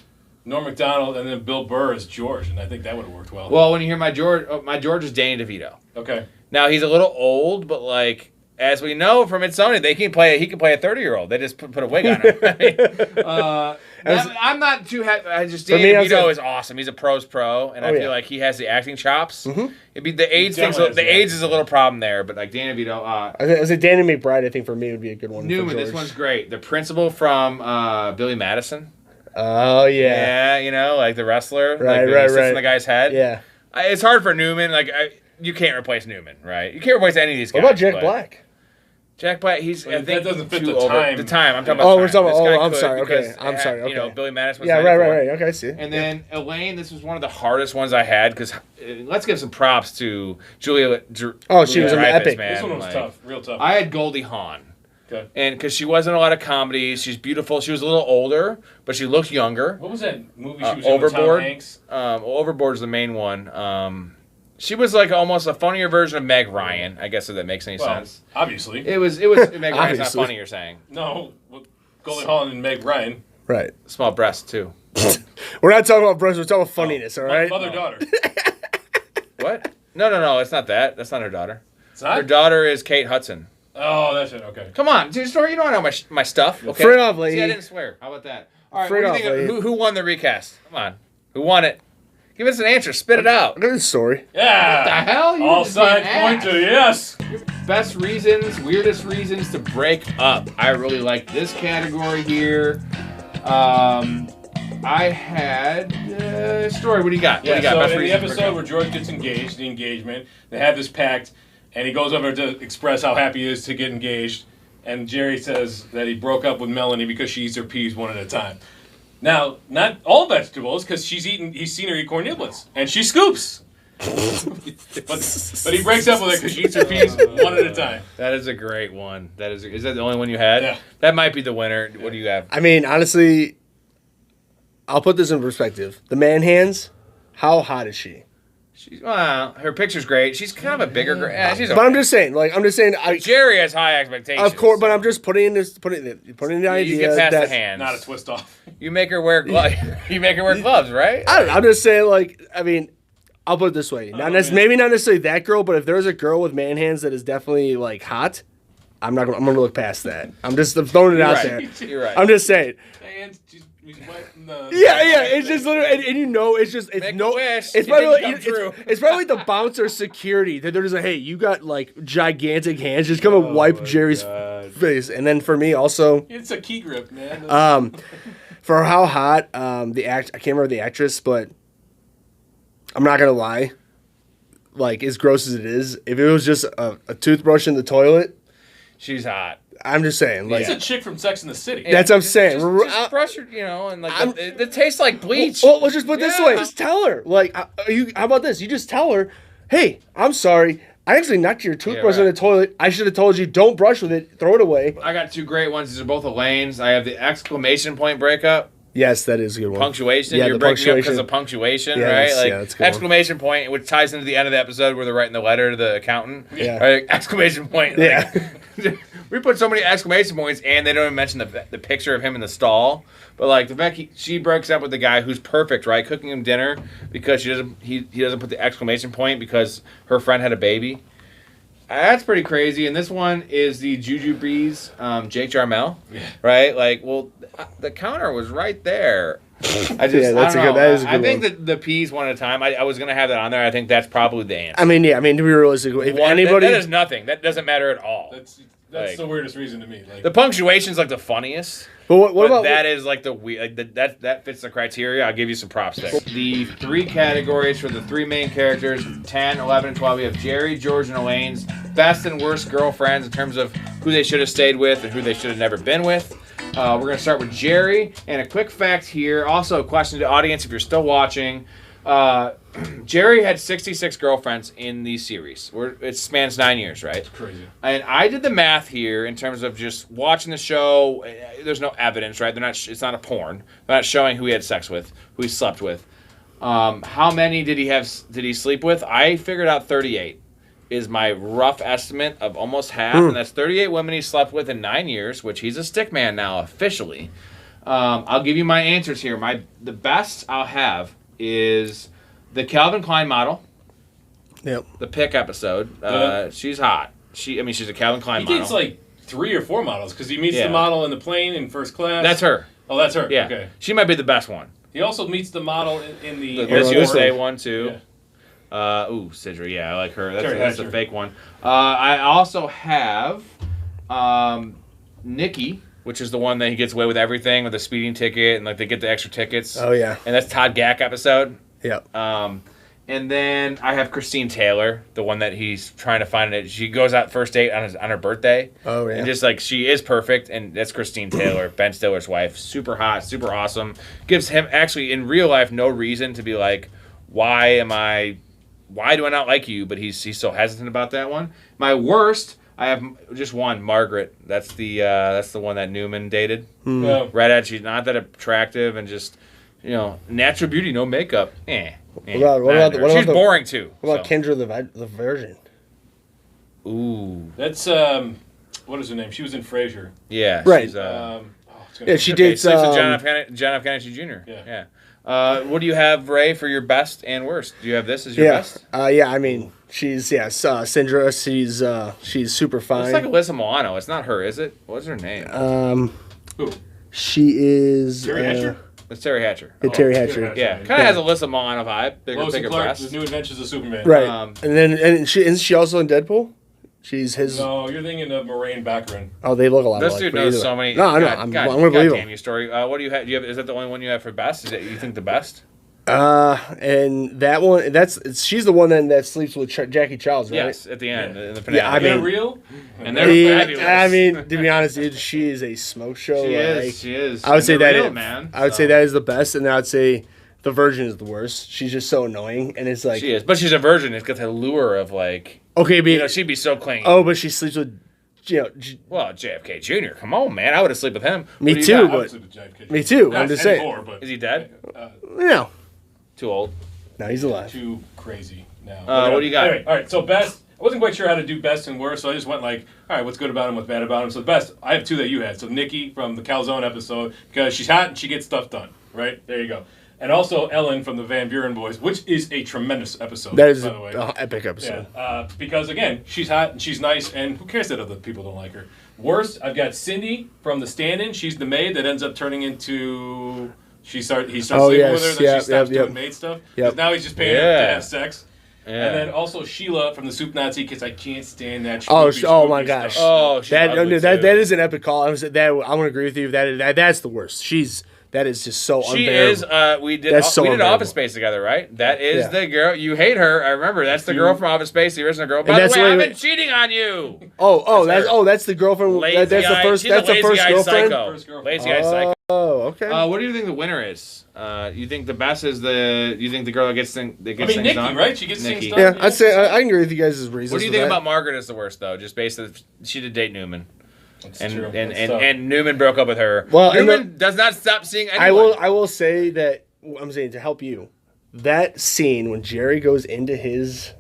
Norm Macdonald and then Bill Burr as George, and I think that would have worked well. Well, when you hear my George is Danny DeVito. Okay. Now he's a little old, but like as we know from It's Sony, he can play a 30-year-old. They just put a wig on him. I'm not too happy. Danny DeVito is awesome. He's a pro's pro, and I feel like he has the acting chops. Mm-hmm. It'd be the age thing. The age is a little problem there, but like Danny DeVito. I say Danny McBride. I think for me would be a good one. Newman, this one's great. The principal from Billy Madison. Oh yeah. Yeah, like the wrestler, right, sits in the guy's head. Yeah. It's hard for Newman. You can't replace Newman, right? You can't replace any of these guys. What about Jack Black? Jack Black, I think that doesn't fit the over time. The time. I'm talking about. We're talking about. I'm sorry. Because Okay. I'm sorry. Okay. Billy Madison was. Yeah, right. Okay, I see. And then Elaine, this was one of the hardest ones I had because let's give some props to Julia. She was an epic. Man. This one was tough, real tough. I had Goldie Hawn. Okay. And because she wasn't a lot of comedies, she's beautiful. She was a little older, but she looked younger. What was that movie she was Overboard? in with Tom Hanks? Overboard is the main one. She was like almost a funnier version of Meg Ryan, I guess if that makes any sense. Obviously. It was Meg Ryan's not funny, you're saying. No, Goldie Hawn and Meg Ryan. Right. Small breasts too. We're not talking about breasts, we're talking about funniness, all right? Mother-daughter. What? No, it's not that. That's not her daughter. It's not? Her daughter is Kate Hudson. Oh, that's it, okay. Come on, dude, story, you know I know my stuff. Okay. Free off, lady. See, I didn't swear. How about that? All right, Free what do you think who won the recast? Come on. Who won it? Give us an answer. Spit it out. Look at this story. Yeah. What the hell? You All just being signs an point ass. to yes. Best reasons, weirdest reasons to break up. I really like this category here. I had story. What do you got? Yeah, what do you got? so Best in the reasons to break episode up. where George gets engaged, the engagement, they have this pact, and he goes over to express how happy he is to get engaged, and Jerry says that he broke up with Melanie because she eats her peas one at a time. Now, not all vegetables, because he's seen her eat corn niblets, and she scoops. but he breaks up with her because she eats her peas one at a time. That is a great one. Is that the only one you had? Yeah. That might be the winner. What do you have? I mean, honestly, I'll put this in perspective. The man hands, how hot is she? Her picture's great. She's kind of a bigger girl. Yeah, she's But I'm just saying, Jerry has high expectations. Of course, but I'm just putting the idea You get past that the hands. Not a twist off. You make her wear gloves. You make her wear gloves, right? I don't know. I'm just saying, I'll put it this way. Maybe not necessarily that girl, but if there's a girl with man hands that is definitely hot, I'm gonna look past that. I'm just throwing it out there. You're right. I'm just saying. And he's wiping the... Yeah. It's just literally, and it's probably like the bouncer security that they're just like, hey, you got gigantic hands, just come and wipe Jerry's face. And then for me also, it's a key grip, man. For how hot I can't remember the actress, but I'm not gonna lie, as gross as it is, if it was just a toothbrush in the toilet, she's hot. I'm just saying, It's a chick from Sex and the City. That's what I'm saying. Just brush her, and it tastes like bleach. Well, let's just put it this way. Just tell her. How about this? You just tell her, hey, I'm sorry. I actually knocked your toothbrush in the toilet. I should have told you, don't brush with it. Throw it away. I got two great ones. These are both Elaine's. I have the exclamation point breakup. Yes, that is a good one. Punctuation. Yeah, You're breaking up because of punctuation, right? that's a good exclamation point, which ties into the end of the episode where they're writing the letter to the accountant. Yeah. Right? Exclamation point. Yeah. We put so many exclamation points, and they don't even mention the picture of him in the stall. But the fact she breaks up with the guy who's perfect, right, cooking him dinner because he doesn't put the exclamation point because her friend had a baby. That's pretty crazy. And this one is the Juju Breeze, Jake Jarmel, right? The counter was right there. I think that the peas one at a time. I was gonna have that on there. I think that's probably the answer. To be realistic, if anybody, that is nothing. That doesn't matter at all. That's the weirdest reason to me. The punctuation's the funniest. But what about that? Is the weird. That fits the criteria. I'll give you some props there. The three categories for the three main characters: 10, 11, and 12. We have Jerry, George, and Elaine's best and worst girlfriends in terms of who they should have stayed with and who they should have never been with. We're going to start with Jerry. And a quick fact here, also a question to the audience if you're still watching. Jerry had 66 girlfriends in the series. It spans 9 years, right? Crazy. And I did the math here in terms of just watching the show. There's no evidence, right? It's not a porn. They're not showing who he had sex with, who he slept with. How many did he sleep with? I figured out 38 is my rough estimate of almost half, and that's 38 women he slept with in 9 years, which he's a stick man now officially. I'll give you my answers here. The best I'll have is the Calvin Klein model. Yep. The pick episode. She's hot. She's a Calvin Klein model. He dates like 3 or 4 models because he meets the model in the plane in first class. That's her. Oh, that's her. Yeah. Okay. She might be the best one. He also meets the model in the Miss USA one too. Yeah. Sidra. Yeah, I like her. That's a fake one. I also have Nikki, which is the one that he gets away with everything with the speeding ticket and like they get the extra tickets. Oh yeah. And that's Todd Gack episode. Yep. And then I have Christine Taylor, the one that he's trying to find it. She goes out first date on her birthday. Oh yeah. And just like she is perfect, and that's Christine Taylor, Ben Stiller's wife. Super hot, super awesome. Gives him actually in real life no reason to be like, why do I not like you? But he's so hesitant about that one. My worst, I have just one, Margaret. That's the one that Newman dated. Yeah. Redhead. She's not that attractive and just natural beauty, no makeup. What about she's boring too. What about Kendra the Virgin? Ooh. That's what is her name? She was in Frasier. Yeah. Right. She's, she dates sleeps with John F. Kennedy Jr. Yeah. What do you have, Ray, for your best and worst? Do you have this as your best? I mean, she's Syndra. She's super fine. It's like Alyssa Milano. It's not her, is it? What's her name? Who? She is Terry Hatcher. It's Terry Hatcher. Terry Hatcher. Yeah, kind of has a Alyssa Milano vibe. Bigger Clark, breasts. The New Adventures of Superman. Right. Isn't she also in Deadpool? She's his. No, you're thinking of Moraine Baccarin. Oh, they look a lot This alike. dude knows so many. No, I know. I'm gonna believe him. You story. What do you have? Is that the only one you have for best? Is that you think the best? And that one, she's the one that sleeps with Jackie Childs, right? Yes, at the end in the finale. Yeah, I mean, real. And they're fabulous. I mean, to be honest, dude, she is a smoke show. She is. I would say that real, is, man. I would say that is the best, and then I'd say the Virgin is the worst. She's just so annoying, and it's like she is, but she's a virgin. It's got the lure of like she'd be so clingy. Oh, but she sleeps with. Well, JFK Jr. Come on, man. I would have slept with him. Me too, me too. I'm just saying. Is he dead? No. Too old. No, he's alive. Too crazy now. What do you got? Anyway, all right, so best. I wasn't quite sure how to do best and worst, so I just went like, all right, what's good about him, what's bad about him. So the best, I have 2 that you had. So Nikki from the Calzone episode, because she's hot and she gets stuff done. Right? There you go. And also Ellen from the Van Buren Boys, which is a tremendous episode. That is by the way. an epic episode. Yeah, because, again, she's hot and she's nice, and who cares that other people don't like her? Worst, I've got Cindy from The Stand-In. She's the maid that ends up turning into... He starts sleeping with her, then she stops doing maid stuff. Because now he's just paying her to have sex. Yeah. And then also Sheila from the Soup Nazi, because I can't stand that. Oh my gosh! Stuff. That is an epic call. I'm gonna agree with you. That's the worst. That is just so unbearable. She is. We did Office Space together, right? That is the girl. You hate her. I remember. That's the girl from Office Space, the original girl. By the way, I've been cheating on you. That's the girlfriend. That's the first. That's the first girlfriend. Lazy-eyed psycho. Oh, okay. What do you think the winner is? You think the best is you think the girl that gets things Nikki, done? right? She gets things done. Yeah, I'd say I can agree with you guys' reasons. What do you think about Margaret as the worst, though? Just based on she did date Newman. And Newman broke up with her. Well, Newman does not stop seeing anyone. I will say that I'm saying to help you. That scene when Jerry goes into his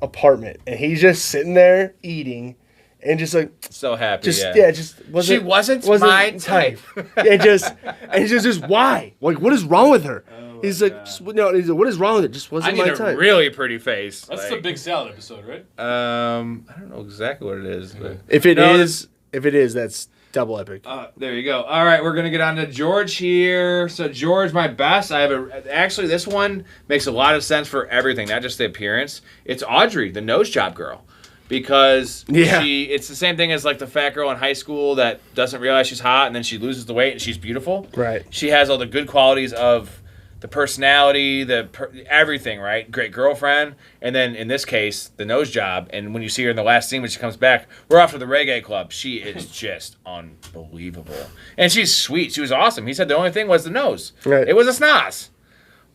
apartment and he's just sitting there eating and just like so happy. She wasn't my type. And just why? Like, what is wrong with her? He's like, what is wrong with it? Just wasn't my type. I need a really pretty face. That's the Big Salad episode, right? I don't know exactly what it is, but if it is, that's double epic. There you go. All right, we're gonna get on to George here. So George, my best. Actually, this one makes a lot of sense for everything, not just the appearance. It's Audrey, the nose job girl. Because it's the same thing as like the fat girl in high school that doesn't realize she's hot and then she loses the weight and she's beautiful. Right. She has all the good qualities of the personality, everything, right? Great girlfriend, and then in this case, the nose job. And when you see her in the last scene when she comes back, we're off to the reggae club. She is just unbelievable, and she's sweet. She was awesome. He said the only thing was the nose. Right. It was a snoz.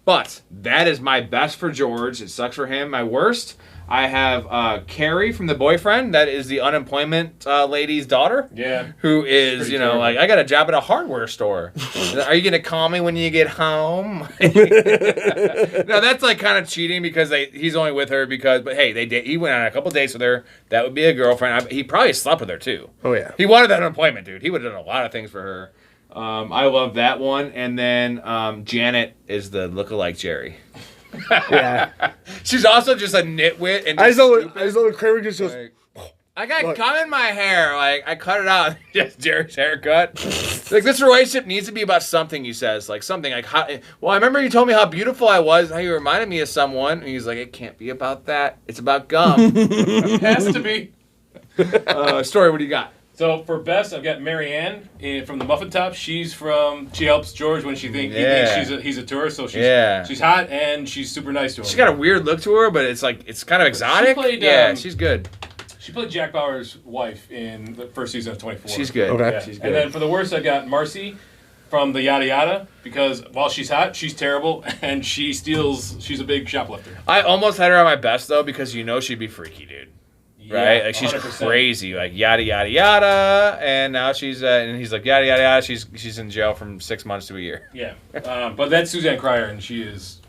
But that is my best for George. It sucks for him. My worst, I have Carrie from The Boyfriend. That is the unemployment lady's daughter. Yeah. Who is, terrible. like, I got a job at a hardware store. Are you going to call me when you get home? No, that's like kind of cheating because he's only with her because, but hey, he went on a couple dates with her. That would be a girlfriend. He probably slept with her too. Oh, yeah. He wanted that unemployment, dude. He would have done a lot of things for her. I love that one. And then Janet is the lookalike Jerry. Yeah. She's also just a nitwit and I just love Kramer just goes. like, I got gum in my hair. Like, I cut it out. Just Jerry's haircut. Like, this relationship needs to be about something, he says. Like, something like, I remember you told me how beautiful I was, how you reminded me of someone. And he's like, it can't be about that. It's about gum. It has to be. Story, what do you got? So for best, I've got Mary Ann from the Muffin Top. She helps George when he thinks he's a tourist. So she's hot and she's super nice to him. She's got a weird look to her, but it's kind of exotic. She's good. She played Jack Bauer's wife in the first season of 24. She's good. Okay. Yeah. She's good. And then for the worst, I got Marcy from the Yada Yada because while she's hot, she's terrible and she's a big shoplifter. I almost had her on my best though because she'd be freaky, dude. Right, Yeah, like she's 100%. crazy, like yada yada yada, and now she's and he's like yada yada yada. She's in jail from 6 months to a year. Yeah, but that's Suzanne Cryer, and she is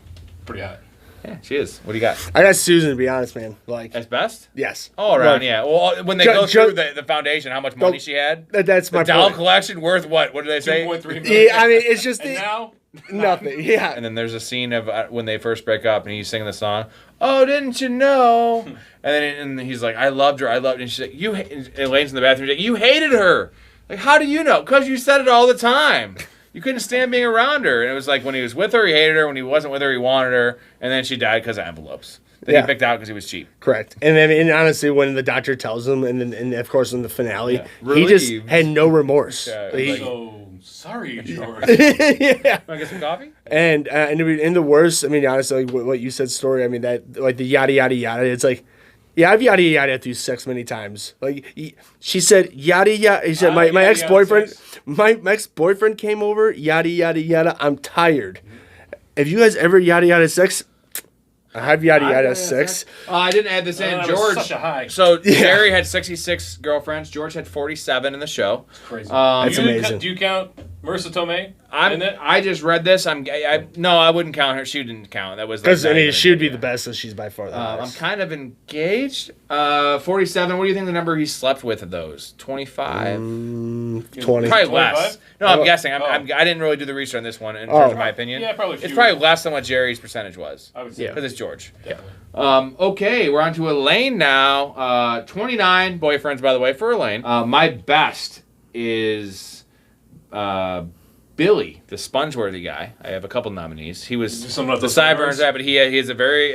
pretty hot. Yeah, she is. What do you got? I got Susan, to be honest, man. Like, As best? yes. All around, Like, yeah. Well, when they go through the foundation, how much money she had? That's The my doll point. collection worth what? What do they say? 2.3 million. Yeah, I mean, it's just And now nothing. Yeah. And then there's a scene of when they first break up, and he's singing the song. Oh, didn't you know? And he's like, I loved her. And she's like, and Elaine's in the bathroom. She's like, you hated her. Like, how do you know? Because you said it all the time. You couldn't stand being around her. And it was like when he was with her, he hated her. When he wasn't with her, he wanted her. And then she died because of envelopes that he picked out because he was cheap. Correct. And then, and honestly, when the doctor tells him, and of course in the finale, he Relieved. just had no remorse. Yeah, Like, he- so sorry, George. yeah. Want to get some coffee? And in the worst, I mean, honestly, like what you said, story. I mean, that like the yada yada yada. It's like, yeah, I've yada yada through sex many times. Like she said, yada yada. He said, my ex boyfriend, my ex boyfriend came over. Yada yada yada. I'm tired. Have you guys ever yada yada sex? I have yada yada sex. I didn't add this in. That was George. such a high. So Jerry had 66 girlfriends. George had 47 in the show. Crazy. That's amazing. Do you count Marissa Tomei? I just read this. No, I wouldn't count her. She didn't count. That was Because not I mean, even she would be yeah. the best, so she's by far the I'm best. kind of engaged. 47. What do you think the number he slept with of those? 25. 20. Probably 25? less. No, I'm Oh. guessing. I didn't really do the research on this one in terms of my opinion. Yeah, probably It's fewer. probably less than what Jerry's percentage was. I would say. Because it's George. Definitely. Okay, we're on to Elaine now. 29 boyfriends, by the way, for Elaine. My best is Billy, the Spongeworthy guy. I have a couple nominees. He was Some of the those sideburns Kramers? guy, but he has a very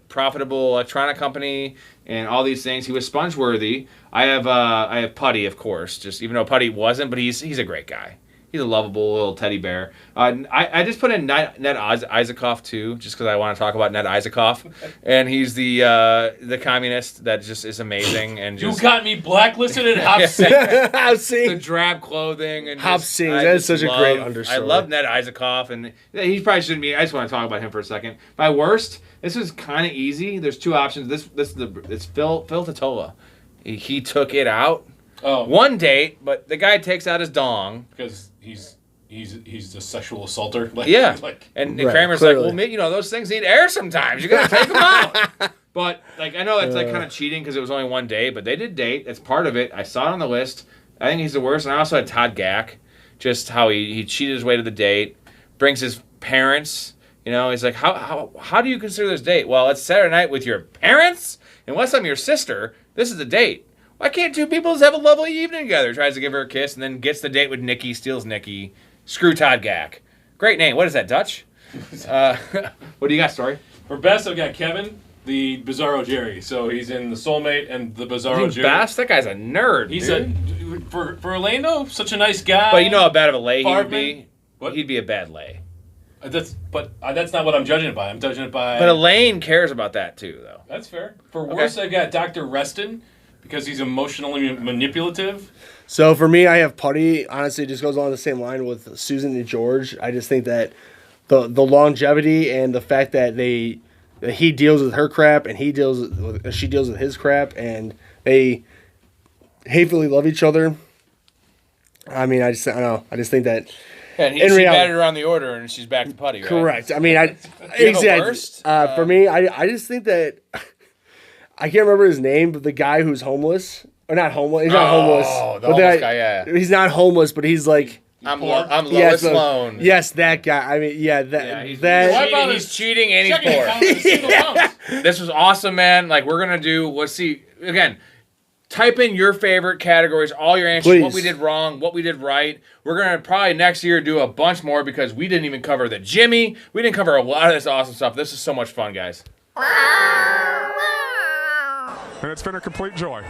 profitable electronic company and all these things. He was Spongeworthy. I have Putty, of course. Just even though Putty wasn't, but he's a great guy. He's a lovable little teddy bear. I just put in Ned Isakoff too, just because I want to talk about Ned Isakoff, and he's the communist that just is amazing and You just got me blacklisted at Hop Sing. I've the seen. drab clothing and Hop just- scenes, I that is just such a great love- understory. I love Ned Isakoff, and he probably shouldn't be. I just want to talk about him for a second. My worst. This was kind of easy. There's two options. It's Phil Totola. He took it out. Oh, One date, but the guy takes out his dong. because he's a sexual assaulter. Like, Yeah. Like, And Right, Kramer's clearly. like, well, those things need air sometimes. You gotta take them out. But like, I know that's like kind of cheating because it was only one date, but they did date. That's part of it. I saw it on the list. I think he's the worst. And I also had Todd Gack, just how he cheated his way to the date, brings his parents. You know, he's like, how do you consider this date? Well, it's Saturday night with your parents. Unless I'm your sister, this is a date. Why can't two people just have a lovely evening together? Tries to give her a kiss and then gets the date with Nikki, steals Nikki. Screw Todd Gack. Great name. What is that, Dutch? What do you got, Story? for best, I've got Kevin, the Bizarro Jerry. So he's in The Soulmate and the Bizarro Dude, Jerry. Bass? That guy's a nerd, He's dude. for Orlando, such a nice guy. But you know how bad of a lay he would Fartman? be? What? He'd be a bad lay. That's not what I'm judging it by. I'm judging it by. But Elaine cares about that too, though. That's fair. For worse, I've got Dr. Reston because he's emotionally manipulative. So for me, I have Putty. Honestly, it just goes along the same line with Susan and George. I just think that the longevity and the fact that he deals with her crap and she deals with his crap, and they hatefully love each other. I mean, I don't know. I just think that. And she batted around the order, and she's back to Putty, right? Correct. I mean, exactly. For me, I just think that I can't remember his name, but the guy who's homeless or not homeless. He's not homeless. Oh, the homeless guy. Yeah. He's not homeless, but he's like. I'm Lois Lone. Yes, that guy. I mean, he's cheating and he's poor. This was awesome, man. Like, we're gonna do. Let's see again. Type in your favorite categories, all your answers, Please. what we did wrong, what we did right. We're going to probably next year do a bunch more because we didn't even cover the Jimmy. We didn't cover a lot of this awesome stuff. This is so much fun, guys. And it's been a complete joy.